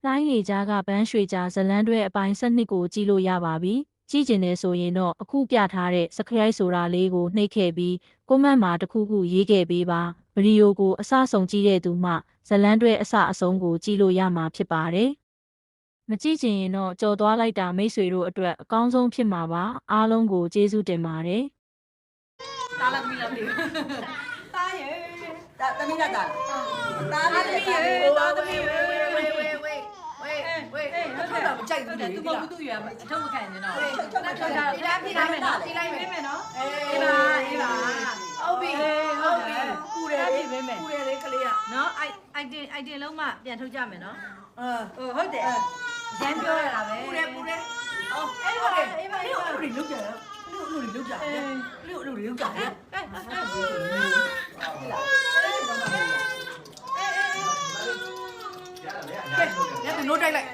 တိုင်းလေကြားကပန်းရွှေကြားဇလန်းတွဲအပိုင်း12ကိုကြည့်လို့ရပါပြီ။ကြည့်ကျင်တယ်ဆိုရင်တော့အခုပြထားတဲ့စခရိုက်ဆိုတာလေးကိုနှိပ်ခဲ့ပြီးကွန်မန့်မှာတစ်ခုခုရေးခဲ့ပေးပါ။ဗီဒီယိုကိုအစဆုံးကြည့်တဲ့သူမှဇလန်းတွဲအစအဆုံးကိုကြည့်လို့ရမှာဖြစ်ပါတယ်။မကြည့်ချင်ရင်တော့ကြော်သွားလိုက်တာမိတ်ဆွေတို့အတွက်အကောင်းဆုံးဖြစ်မှာပါ။အားလုံးကိုကျေးဇူးတင်ပါတယ်။ တားလိုက်ပြီလားဒီတားရဲ့တားသမီးတားတားသမီးရဲ့တားသမီးရဲ့ဝေးထုတ်တာမကြိုက်ဘူးလေသူမဟုတ်သူ့ရွာအထုပ်မခံနေတော့ထုတ်တာပြလိုက်မယ်နော်ပြလိုက်မယ်နော်အေးပါဟုတ်ပြီပူတယ်လေပူတယ်လေကလေးကနော်အိုက်တင်လုံးမှပြန်ထုတ်ကြမယ်နော်ဟုတ်တယ်ရမ်းပြောရတာပဲပူတယ်အော်အေးပါအဲ့လိုလုပ်ကြရလို့လုပ်ကြလို့လုပ်ကြညတူနိုးတိုက်လိုက်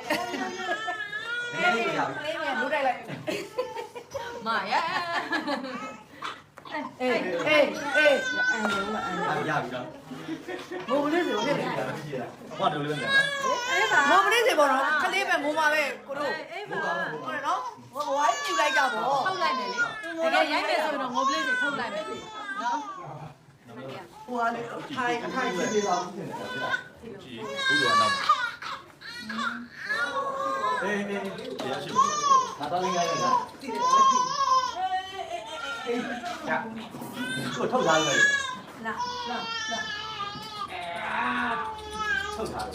နိုးတိုက်လိုက်မာရအေးရပြီလားငိုမလေးစီဘာဖြစ်လဲဘာတို့လေးပဲလားငိုမလေးစီပေါ့နော်ကလေးပဲငိုမှာပဲကိုတို့ဟုတ်တယ်နော်ဝိုင်းပြလိုက်ကြပေါ့ထုတ်လိုက်မယ်လေတကယ်ရိုက်မယ်ဆိုရင်တော့ငိုမလေးစီထုတ်လိုက်မယ်နော်ဟိုကလေထိုင်ကြည့်ပါဦးကြည့်ဘူးတော့နောက်အေးရရှိဘာသာလေးရရလား呀，给我透茶了没？လာ透茶了。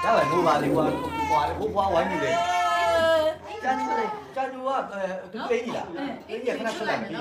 待会我把你我玩你的。加猪啊，给你了，给你看他吃两滴的。